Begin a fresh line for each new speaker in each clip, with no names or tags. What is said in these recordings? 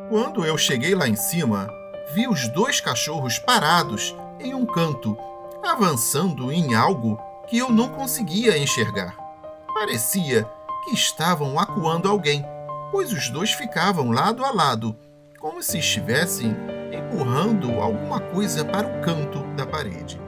Quando eu cheguei lá em cima, vi os dois cachorros parados em um canto, avançando em algo que eu não conseguia enxergar. Parecia que estavam acuando alguém, pois os dois ficavam lado a lado, como se estivessem empurrando alguma coisa para o canto da parede.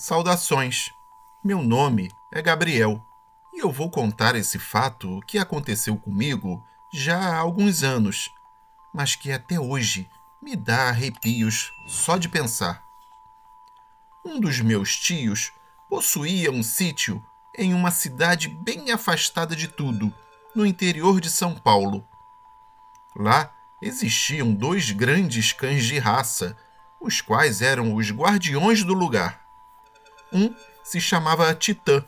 Saudações! Meu nome é Gabriel e eu vou contar esse fato que aconteceu comigo já há alguns anos, mas que até hoje me dá arrepios só de pensar. Um dos meus tios possuía um sítio em uma cidade bem afastada de tudo, no interior de São Paulo. Lá existiam dois grandes cães de raça, os quais eram os guardiões do lugar. Um se chamava Titã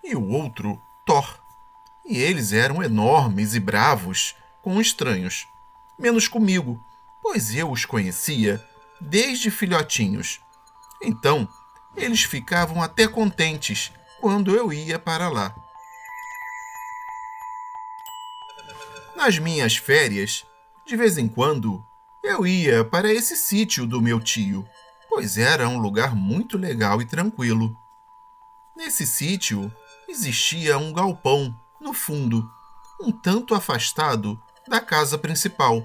e o outro Thor. E eles eram enormes e bravos com estranhos, menos comigo, pois eu os conhecia desde filhotinhos. Então, eles ficavam até contentes quando eu ia para lá. Nas minhas férias, de vez em quando, eu ia para esse sítio do meu tio, pois era um lugar muito legal e tranquilo. Nesse sítio existia um galpão no fundo, um tanto afastado da casa principal,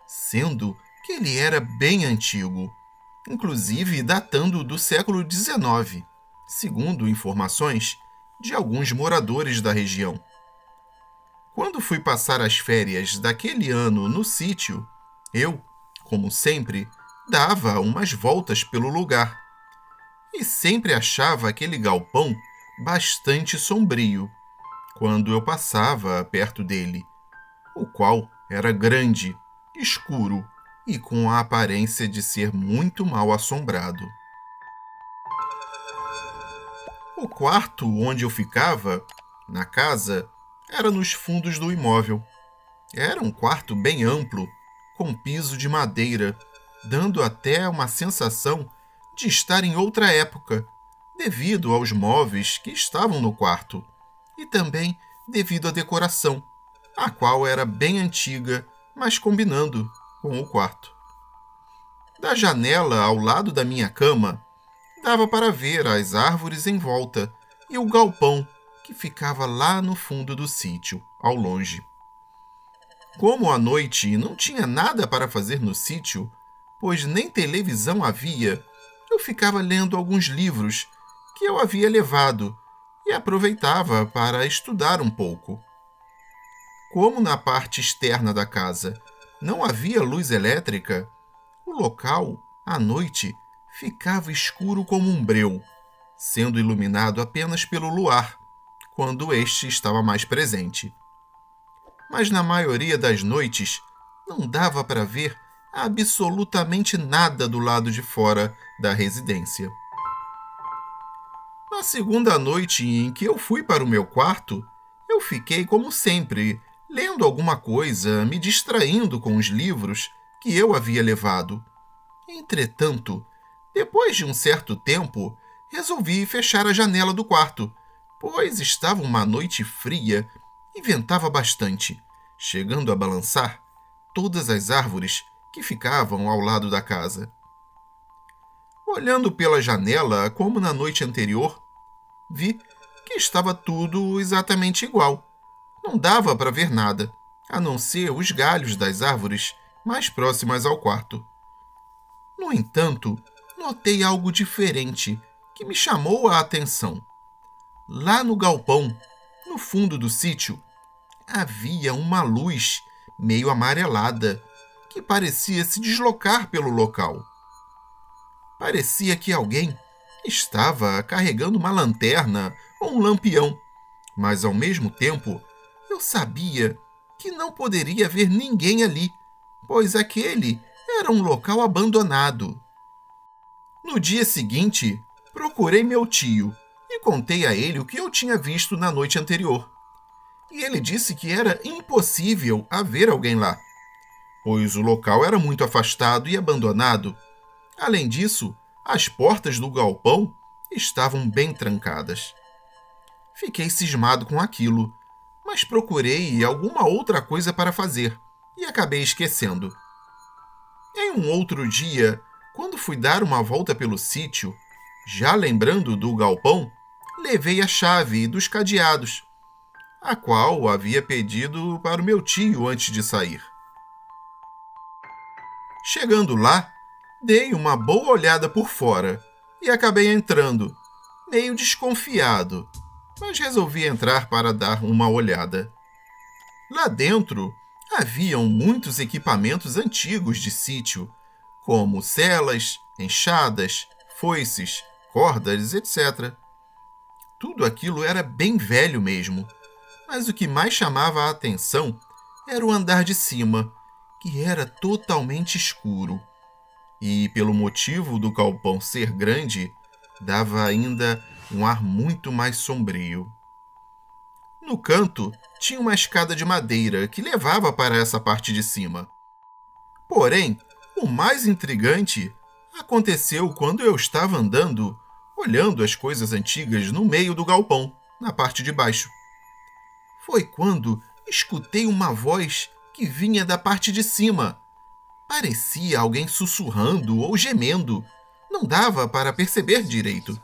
sendo que ele era bem antigo, inclusive datando do século XIX, segundo informações de alguns moradores da região. Quando fui passar as férias daquele ano no sítio, eu, como sempre, dava umas voltas pelo lugar e sempre achava aquele galpão bastante sombrio quando eu passava perto dele, o qual era grande, escuro e com a aparência de ser muito mal assombrado. O quarto onde eu ficava, na casa, era nos fundos do imóvel. Era um quarto bem amplo, com piso de madeira, dando até uma sensação de estar em outra época, devido aos móveis que estavam no quarto e também devido à decoração, a qual era bem antiga, mas combinando com o quarto. Da janela ao lado da minha cama, dava para ver as árvores em volta e o galpão que ficava lá no fundo do sítio, ao longe. Como à noite não tinha nada para fazer no sítio, pois nem televisão havia, eu ficava lendo alguns livros que eu havia levado e aproveitava para estudar um pouco. Como na parte externa da casa não havia luz elétrica, o local, à noite, ficava escuro como um breu, sendo iluminado apenas pelo luar, quando este estava mais presente. Mas na maioria das noites não dava para ver absolutamente nada do lado de fora da residência. Na segunda noite em que eu fui para o meu quarto, eu fiquei como sempre, lendo alguma coisa, me distraindo com os livros que eu havia levado. Entretanto, depois de um certo tempo, resolvi fechar a janela do quarto, pois estava uma noite fria e ventava bastante, chegando a balançar todas as árvores que ficavam ao lado da casa. Olhando pela janela, como na noite anterior, vi que estava tudo exatamente igual. Não dava para ver nada, a não ser os galhos das árvores mais próximas ao quarto. No entanto, notei algo diferente que me chamou a atenção. Lá no galpão, no fundo do sítio, havia uma luz meio amarelada que parecia se deslocar pelo local. Parecia que alguém estava carregando uma lanterna ou um lampião, mas ao mesmo tempo eu sabia que não poderia haver ninguém ali, pois aquele era um local abandonado. No dia seguinte, procurei meu tio e contei a ele o que eu tinha visto na noite anterior. E ele disse que era impossível haver alguém lá, pois o local era muito afastado e abandonado. Além disso, as portas do galpão estavam bem trancadas. Fiquei cismado com aquilo, mas procurei alguma outra coisa para fazer e acabei esquecendo. Em um outro dia, quando fui dar uma volta pelo sítio, já lembrando do galpão, levei a chave dos cadeados, a qual havia pedido para o meu tio antes de sair. Chegando lá, dei uma boa olhada por fora e acabei entrando, meio desconfiado, mas resolvi entrar para dar uma olhada. Lá dentro, haviam muitos equipamentos antigos de sítio, como selas, enxadas, foices, cordas, etc. Tudo aquilo era bem velho mesmo, mas o que mais chamava a atenção era o andar de cima, que era totalmente escuro. E, pelo motivo do galpão ser grande, dava ainda um ar muito mais sombrio. No canto, tinha uma escada de madeira que levava para essa parte de cima. Porém, o mais intrigante aconteceu quando eu estava andando, olhando as coisas antigas no meio do galpão, na parte de baixo. Foi quando escutei uma voz que vinha da parte de cima. Parecia alguém sussurrando ou gemendo. Não dava para perceber direito.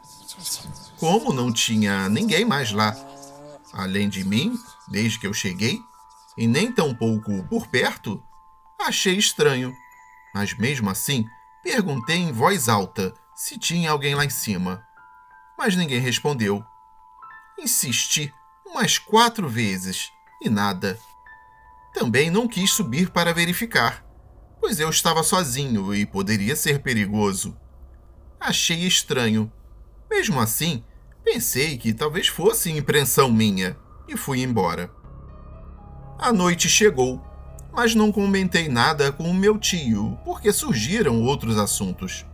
Como não tinha ninguém mais lá, além de mim, desde que eu cheguei, e nem tampouco por perto, achei estranho. Mas mesmo assim, perguntei em voz alta se tinha alguém lá em cima. Mas ninguém respondeu. Insisti umas 4 vezes e nada. Também não quis subir para verificar, pois eu estava sozinho e poderia ser perigoso. Achei estranho. Mesmo assim, pensei que talvez fosse impressão minha e fui embora. A noite chegou, mas não comentei nada com o meu tio, porque surgiram outros assuntos.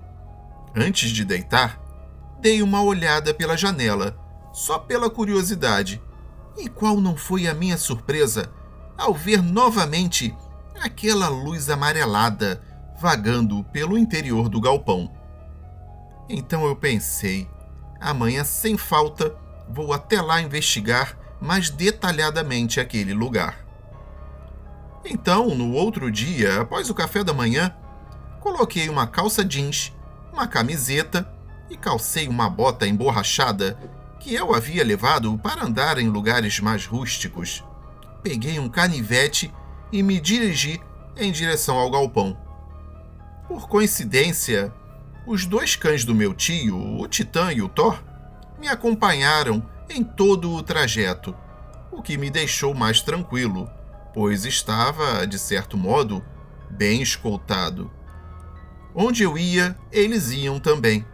Antes de deitar, dei uma olhada pela janela, só pela curiosidade. E qual não foi a minha surpresa ao ver novamente aquela luz amarelada vagando pelo interior do galpão. Então eu pensei, amanhã sem falta vou até lá investigar mais detalhadamente aquele lugar. Então, no outro dia, após o café da manhã, coloquei uma calça jeans, uma camiseta e calcei uma bota emborrachada que eu havia levado para andar em lugares mais rústicos. Peguei um canivete e me dirigi em direção ao galpão. Por coincidência, os 2 cães do meu tio, o Titã e o Thor, me acompanharam em todo o trajeto, o que me deixou mais tranquilo, pois estava, de certo modo, bem escoltado. Onde eu ia, eles iam também.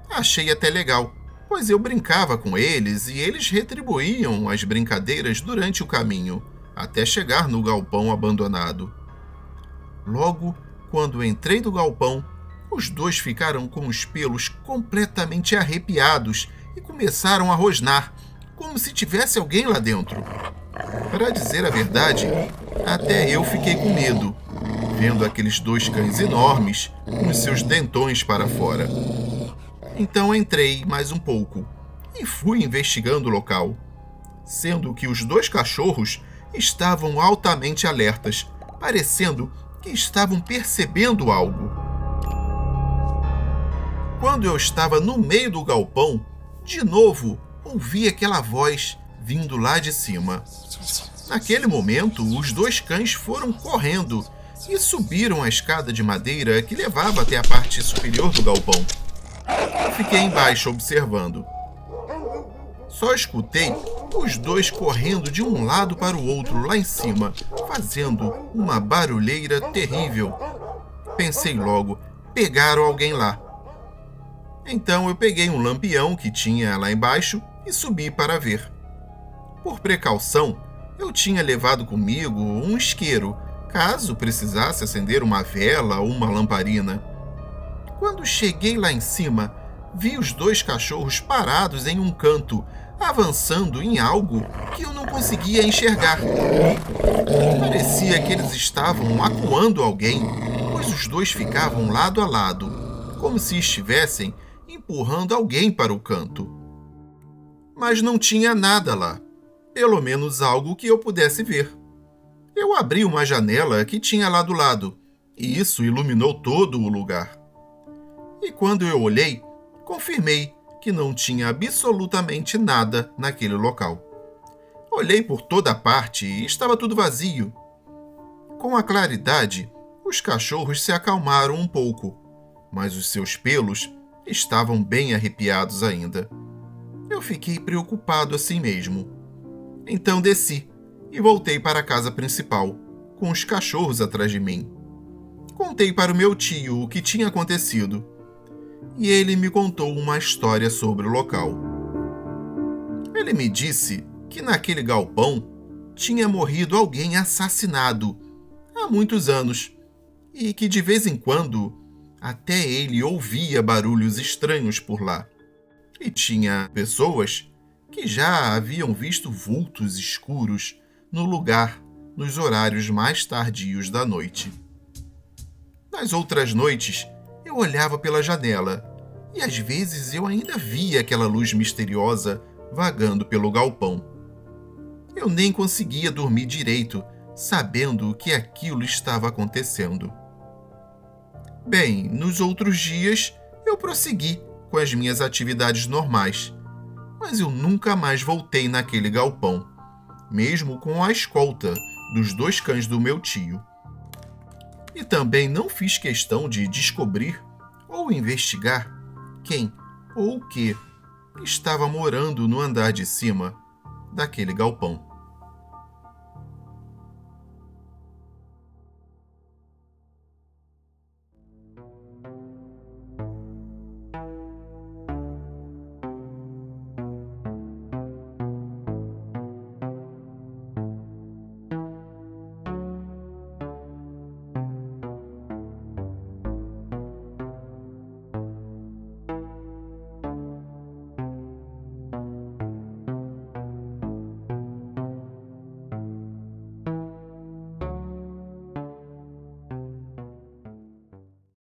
Achei até legal, pois eu brincava com eles e eles retribuíam as brincadeiras durante o caminho, até chegar no galpão abandonado. Logo, quando entrei no galpão, os 2 ficaram com os pelos completamente arrepiados e começaram a rosnar, como se tivesse alguém lá dentro. Para dizer a verdade, até eu fiquei com medo, vendo aqueles 2 cães enormes com os seus dentões para fora. Então entrei mais um pouco e fui investigando o local, sendo que os 2 cachorros estavam altamente alertas, parecendo que estavam percebendo algo. Quando eu estava no meio do galpão, de novo ouvi aquela voz vindo lá de cima. Naquele momento, os 2 cães foram correndo e subiram a escada de madeira que levava até a parte superior do galpão. Eu fiquei embaixo observando. Só escutei os 2 correndo de um lado para o outro lá em cima, fazendo uma barulheira terrível. Pensei logo, pegaram alguém lá. Então eu peguei um lampião que tinha lá embaixo e subi para ver. Por precaução, eu tinha levado comigo um isqueiro, caso precisasse acender uma vela ou uma lamparina. Quando cheguei lá em cima, vi os 2 cachorros parados em um canto, avançando em algo que eu não conseguia enxergar. Parecia que eles estavam acuando alguém, pois os dois ficavam lado a lado, como se estivessem empurrando alguém para o canto. Mas não tinha nada lá, pelo menos algo que eu pudesse ver. Eu abri uma janela que tinha lá do lado, e isso iluminou todo o lugar. E quando eu olhei, confirmei que não tinha absolutamente nada naquele local. Olhei por toda parte e estava tudo vazio. Com a claridade, os cachorros se acalmaram um pouco, mas os seus pelos estavam bem arrepiados ainda. Eu fiquei preocupado assim mesmo. Então desci e voltei para a casa principal, com os cachorros atrás de mim. Contei para o meu tio o que tinha acontecido, e ele me contou uma história sobre o local. Ele me disse que naquele galpão tinha morrido alguém assassinado há muitos anos e que de vez em quando até ele ouvia barulhos estranhos por lá. E tinha pessoas que já haviam visto vultos escuros no lugar nos horários mais tardios da noite. Nas outras noites, eu olhava pela janela e às vezes eu ainda via aquela luz misteriosa vagando pelo galpão. Eu nem conseguia dormir direito, sabendo que aquilo estava acontecendo. Bem, nos outros dias eu prossegui com as minhas atividades normais, mas eu nunca mais voltei naquele galpão, mesmo com a escolta dos 2 cães do meu tio. E também não fiz questão de descobrir ou investigar quem ou o que estava morando no andar de cima daquele galpão.